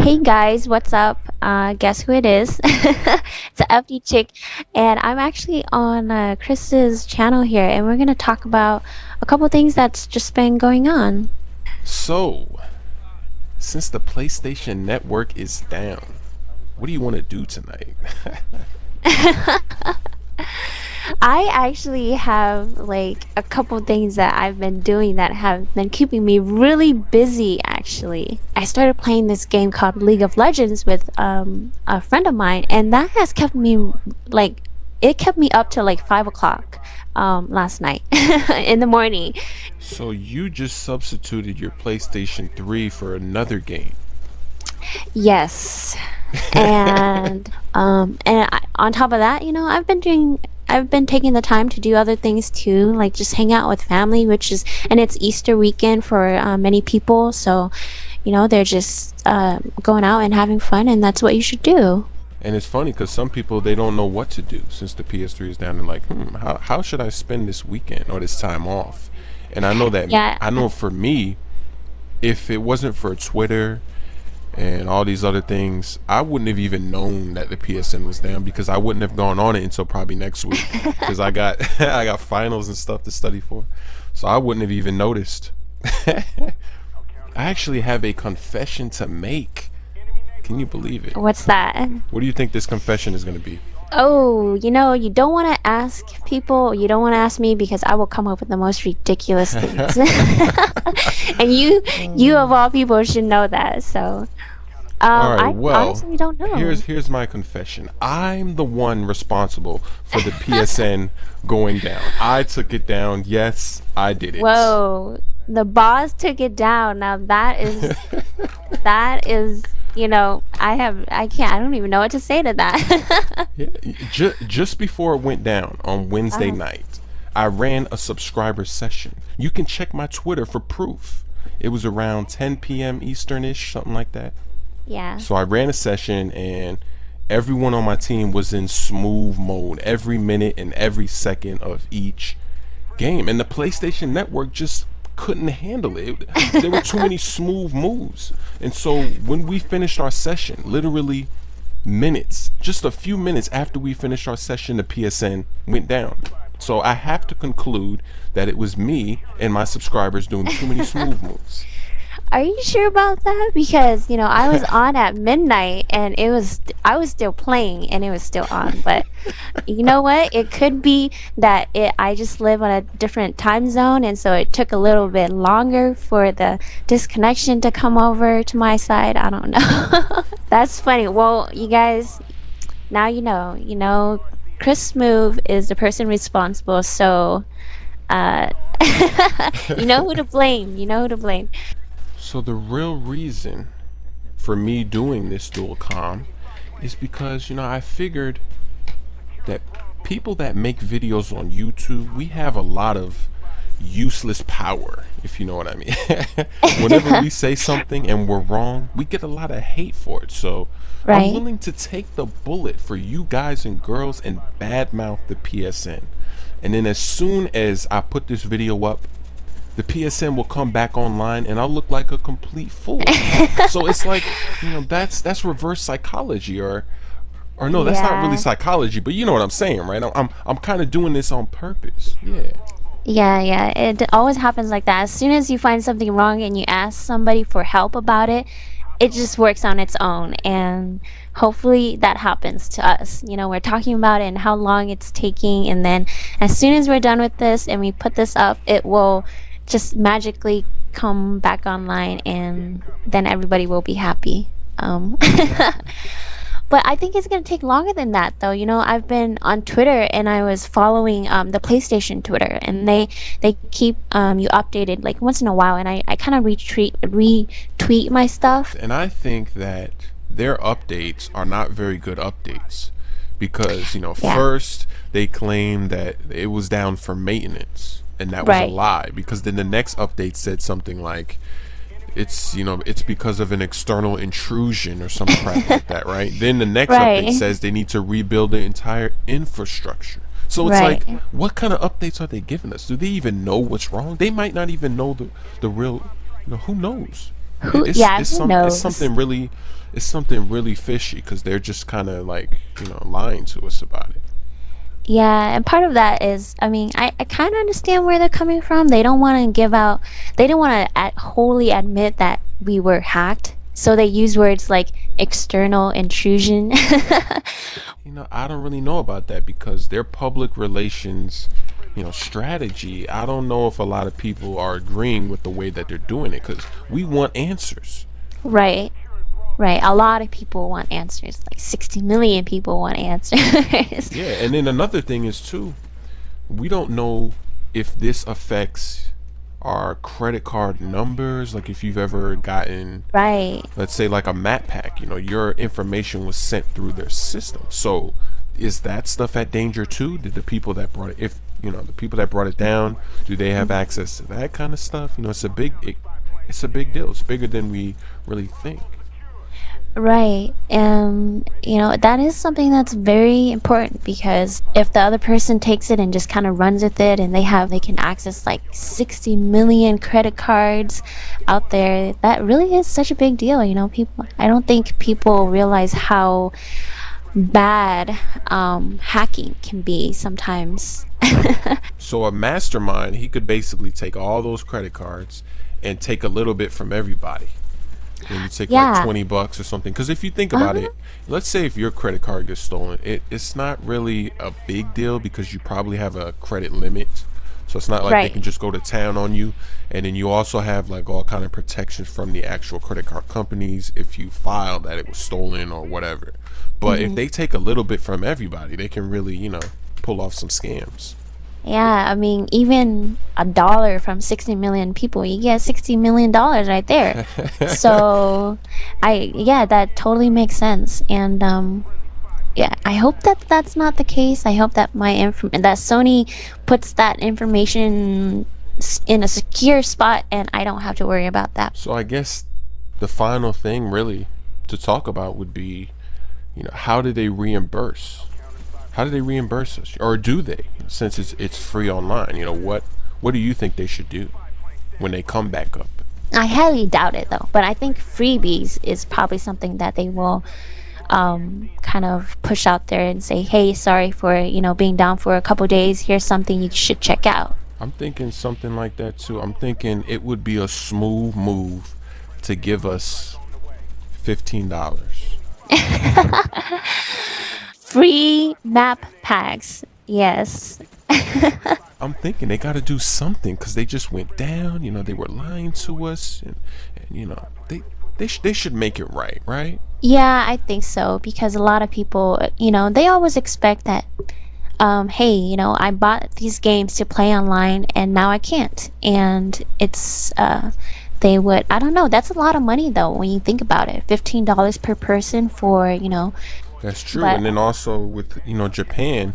Hey guys, what's up? Guess who it is? It's a FDchick, and I'm actually on Chris's channel here, and we're gonna talk about a couple things that's just been going on. So, since the PlayStation Network is down, what do you want to do tonight? I actually have like a couple things that I've been doing that have been keeping me really busy actually. I started playing this game called League of Legends with a friend of mine, and that has kept me like it kept me up till like 5 o'clock last night in the morning. So, you just substituted your PlayStation 3 for another game. Yes. On top of that, I've been taking the time to do other things too, like just hang out with family, and it's Easter weekend for many people, so they're just going out and having fun, and that's what you should do. And it's funny because some people, they don't know what to do since the PS3 is down. And like, how should I spend this weekend or this time off? And I know that, Yeah. I know for me, if it wasn't for Twitter and all these other things, I wouldn't have even known that the PSN was down because I wouldn't have gone on it until probably next week because I got I got finals and stuff to study for, so I wouldn't have even noticed. I actually have a confession to make. Can you believe it? What's that? What do you think this confession is going to be? Oh, you don't want to ask people, you don't want to ask me because I will come up with the most ridiculous things. And you of all people should know that. So, All right, I well, honestly don't know. here's my confession. I'm the one responsible for the PSN going down. I took it down. Yes, I did it. Whoa, the boss took it down. Now that is, I don't even know what to say to that. Yeah, just before it went down on Wednesday Oh, night, I ran a subscriber session. You can check my Twitter for proof. It was around 10 p.m. Easternish, something like that. yeah. So I ran a session and everyone on my team was in Smoove mode every minute and every second of each game. And the PlayStation Network just couldn't handle it. There were too many smooth moves. And so when we finished our session, literally minutes, just a few minutes after we finished our session, the PSN went down. So I have to conclude that it was me and my subscribers doing too many smooth moves. Are you sure about that? Because, I was on at midnight and I was still playing and it was still on. But you know what? It could be that I just live on a different time zone, and so it took a little bit longer for the disconnection to come over to my side. I don't know. That's funny. Well, you guys, now Chris Smoove is the person responsible, so uh you know who to blame. You know who to blame. So the real reason for me doing this dual com is because, I figured that people that make videos on YouTube, we have a lot of useless power, if you know what I mean. Whenever we say something and we're wrong, we get a lot of hate for it. So I'm Right. willing to take the bullet for you guys and girls and badmouth the PSN. And then as soon as I put this video up, the PSN will come back online and I'll look like a complete fool. So it's like, that's reverse psychology, or no, that's not really Yeah. psychology, but you know what I'm saying, right? I'm kind of doing this on purpose. Yeah. Yeah, yeah. It always happens like that. As soon as you find something wrong and you ask somebody for help about it, it just works on its own. And hopefully that happens to us. We're talking about it and how long it's taking. And then as soon as we're done with this and we put this up, it will just magically come back online, and then everybody will be happy. But I think it's gonna take longer than that, though. I've been on Twitter and I was following the PlayStation Twitter, and they keep you updated like once in a while, and I kind of retweet my stuff. And I think that their updates are not very good updates because, Yeah. first they claim that it was down for maintenance, and that was a Right. lie because then the next update said something like it's because of an external intrusion or some crap like that, right? Then the next update Right. says they need to rebuild the entire infrastructure. So it's Right. like, what kind of updates are they giving us? Do they even know what's wrong? They might not even know the real, who knows? Who? It's Yeah. it's Who some it's knows? something really, it's something really fishy because they're just kind of like, lying to us about it. Yeah, and part of that is, I mean, I kind of understand where they're coming from. They don't want to give out, they don't want to wholly admit that we were hacked. So they use words like external intrusion. I don't really know about that because their public relations, strategy, I don't know if a lot of people are agreeing with the way that they're doing it because we want answers. Right, right. A lot of people want answers. Like 60 million people want answers. Yeah, and then another thing is too, we don't know if this affects our credit card numbers. Like if you've ever gotten, Right. let's say, like a map pack, your information was sent through their system. So is that stuff at danger too? Did the people that brought it, if the people that brought it down, do they have access to that kind of stuff? It's a big deal. It's bigger than we really think. Right. And, that is something that's very important because if the other person takes it and just kind of runs with it and they can access like 60 million credit cards out there, that really is such a big deal. People, I don't think people realize how bad hacking can be sometimes. So a mastermind, he could basically take all those credit cards and take a little bit from everybody. And you take like Yeah. $20 or something. Because if you think about Uh-huh. it, let's say if your credit card gets stolen, it's not really a big deal because you probably have a credit limit. So it's not like they Right. can just go to town on you. And then you also have like all kind of protections from the actual credit card companies if you file that it was stolen or whatever. But if Mhm. they take a little bit from everybody, they can really, pull off some scams. Yeah, I mean, even a dollar from 60 million people, you get $60 million right there. So, yeah, that totally makes sense. And yeah, I hope that that's not the case. I hope that that Sony puts that information in a secure spot, and I don't have to worry about that. So I guess the final thing really to talk about would be, how do they reimburse? How do they reimburse us, or do they? Since it's free online, what do you think they should do when they come back up? I highly doubt it though, but I think freebies is probably something that they will kind of push out there and say, hey, sorry for being down for a couple days. Here's something you should check out. I'm thinking something like that too. I'm thinking it would be a smooth move to give us $15. Free map packs. Yes. I'm thinking they got to do something because they just went down. They were lying to us, and they should make it right, right? Yeah, I think so because a lot of people, they always expect that hey, I bought these games to play online and now I can't. And it's they would, I don't know, that's a lot of money though when you think about it. $15 per person for, That's true. but And then also with Japan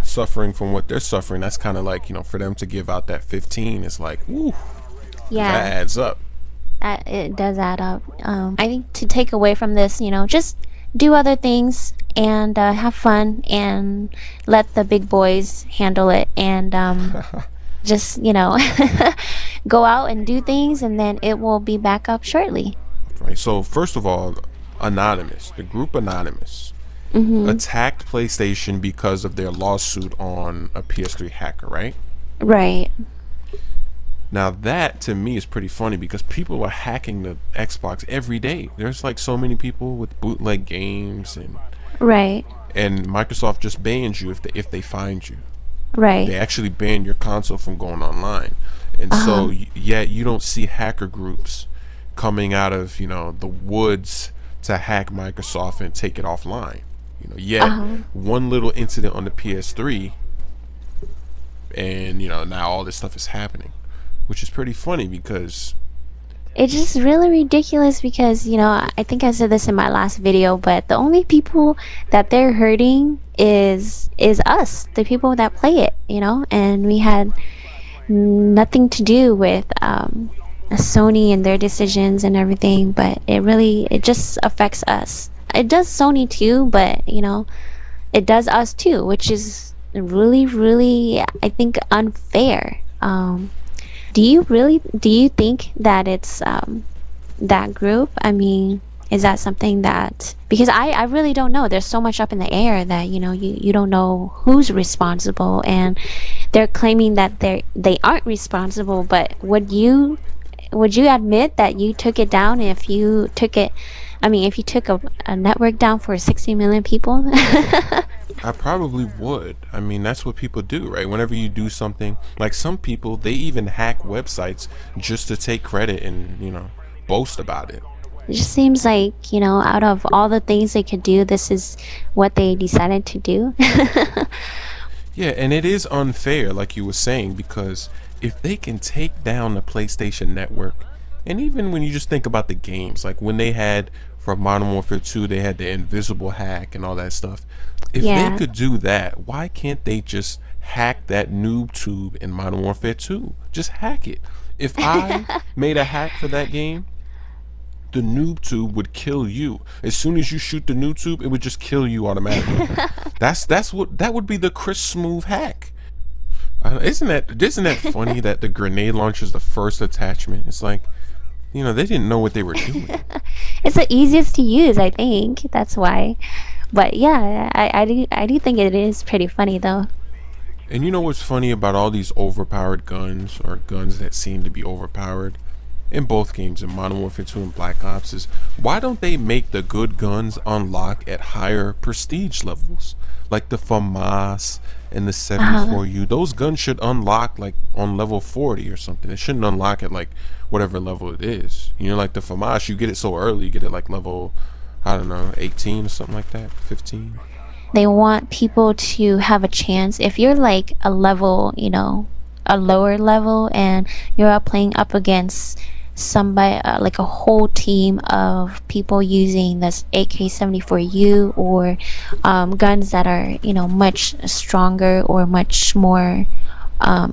suffering from what they're suffering, that's kind of like for them to give out that 15 is like, woo, that yeah, adds up. that it does add up. I think to take away from this, just do other things and have fun and let the big boys handle it and just go out and do things and then it will be back up shortly. Right. So first of all, Anonymous, the group Anonymous, Mm-hmm. attacked PlayStation because of their lawsuit on a PS3 hacker, right? Right. Now that to me is pretty funny because people are hacking the Xbox every day. There's like so many people with bootleg games, Right. and Microsoft just bans you if they find you. Right. They actually ban your console from going online. And so Uh-huh. yet you don't see hacker groups coming out of, the woods to hack Microsoft and take it offline. Yet Uh-huh. one little incident on the PS3 and now all this stuff is happening, which is pretty funny because It's just really ridiculous because, I think I said this in my last video, but the only people that they're hurting is us, the people that play it, and we had nothing to do with Sony and their decisions and everything, but it just affects us. It does Sony too, but it does us too, which is really, really, I think, unfair. Do you think that it's that group? I mean, Is that something that, because I really don't know. There's so much up in the air that, you don't know who's responsible, and they're claiming that they aren't responsible, but would you admit that you took it down if you took it, I mean, if you took a network down for 60 million people? I probably would. I mean, that's what people do, right? Whenever you do something, like some people, they even hack websites just to take credit and, boast about it. It just seems like, out of all the things they could do, this is what they decided to do. Yeah, and it is unfair, like you were saying, because if they can take down the PlayStation Network, and even when you just think about the games, like when they had for Modern Warfare 2, they had the invisible hack and all that stuff. If they Yeah. could do that, why can't they just hack that noob tube in Modern Warfare 2? Just hack it. If I made a hack for that game, the noob tube would kill you. As soon as you shoot the noob tube, it would just kill you automatically. That's what that would be the Chris Smoove hack. Isn't that funny that the grenade launcher is the first attachment? It's like, they didn't know what they were doing. It's the easiest to use, I think. That's why. But yeah, I do think it is pretty funny though. And you know what's funny about all these overpowered guns, or guns that seem to be overpowered in both games, in Modern Warfare 2 and Black Ops, is why don't they make the good guns unlock at higher prestige levels? Like the FAMAS and the Uh-huh. 74U. Those guns should unlock like on level 40 or something. It shouldn't unlock at like whatever level it is. Like the FAMAS, you get it so early, you get it like level, I don't know, 18 or something like that, 15. They want people to have a chance. If you're like a level, a lower level, and you're playing up against somebody, like a whole team of people using this AK-74U, or guns that are, much stronger or much more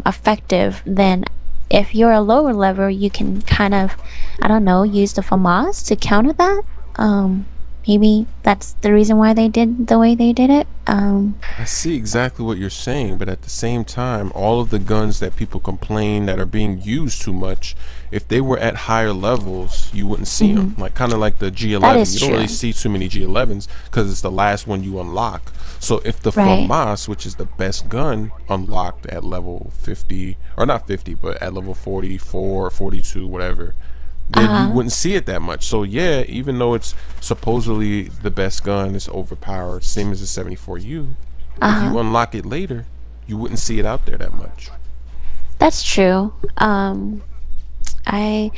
effective, then if you're a lower level, you can kind of, I don't know, use the FAMAS to counter that. Um, Maybe that's the reason why they did the way they did it. I see exactly what you're saying, but at the same time, all of the guns that people complain that are being used too much, if they were at higher levels, you wouldn't see them. Mhm. Like kind of like the That G11, is you don't really true. see too many G11s because it's the last one you unlock. So if the Right. FAMAS, which is the best gun, unlocked at level 50, or not 50, but at level 44, 42, whatever, then you Uh-huh. wouldn't see it that much. So yeah, even though it's supposedly the best gun, it's overpowered, same as the 74U. If Uh-huh. you unlock it later, you wouldn't see it out there that much. That's true. I,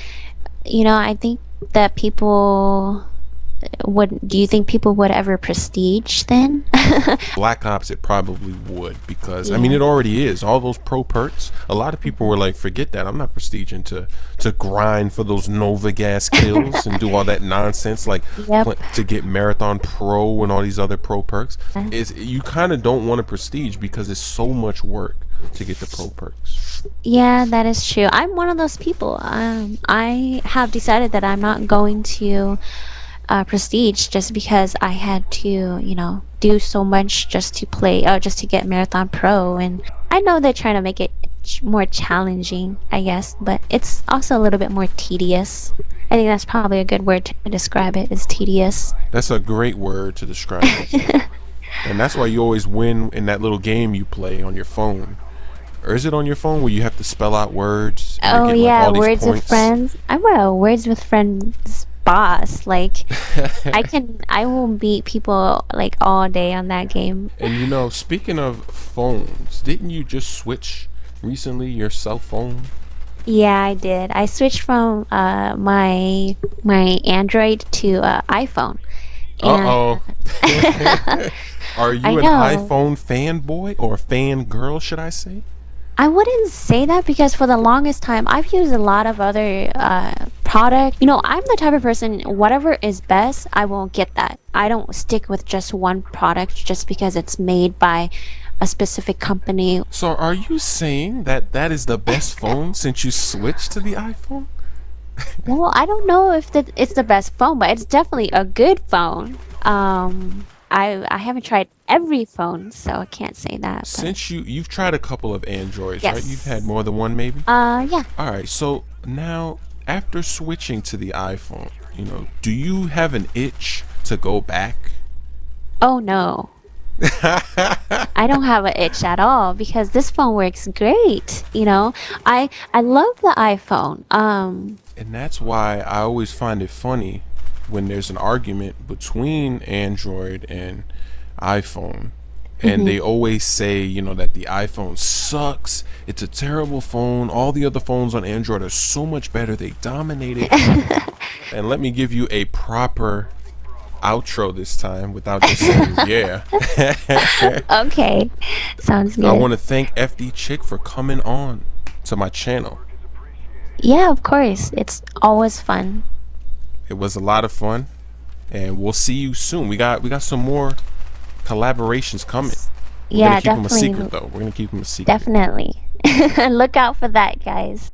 I think that people would. Do you think people would ever prestige then? Black Ops, it probably would, because I mean Yeah. it already is. All those pro perks, a lot of people were like, forget that. I'm not prestiging to grind for those Nova gas kills and do all that nonsense, like Yep. to get Marathon Pro and all these other pro perks. Is you kind of don't want to prestige because it's so much work to get the pro perks. Yeah, that is true. I'm one of those people. I have decided that I'm not going to prestige just because I had to, do so much just to play, just to get Marathon Pro. And I know they're trying to make it more challenging, I guess, but it's also a little bit more tedious. I think that's probably a good word to describe it, is tedious. That's a great word to describe it. And that's why you always win in that little game you play on your phone. Or is it on your phone where you have to spell out words and you're Oh getting like yeah, all these words with points? friends. I'm a words with friends boss. Like I will beat people like all day on that game. And speaking of phones, didn't you just switch recently your cell phone? Yeah, I did. I switched from my Android to iPhone, and Uh oh. Are I you an know. iPhone fanboy or fangirl, should I say? I wouldn't say that because for the longest time I've used a lot of other product. I'm the type of person, whatever is best, I will get that. I don't stick with just one product just because it's made by a specific company. So are you saying that that is the best phone since you switched to the iPhone? Well, I don't know if it's the best phone, but it's definitely a good phone. I haven't tried every phone, so I can't say that. But Since you've tried a couple of Androids, right? You've had yes. more than one maybe? Yeah. All right. So now after switching to the iPhone, Do you have an itch to go back? Oh no. I don't have an itch at all because this phone works great. I love the iPhone. And that's why I always find it funny when there's an argument between Android and iPhone. And Mhm. they always say, that the iPhone sucks. It's a terrible phone. All the other phones on Android are so much better. They dominate it. And let me give you a proper outro this time without just saying yeah. Okay. Sounds I good. want to thank FDchick for coming on to my channel. Yeah, of course. It's always fun. It was a lot of fun, and we'll see you soon. We got some more collaborations coming. We're gonna Yeah, keep them a definitely. secret though. We're gonna keep them a secret. Definitely. Look out for that, guys.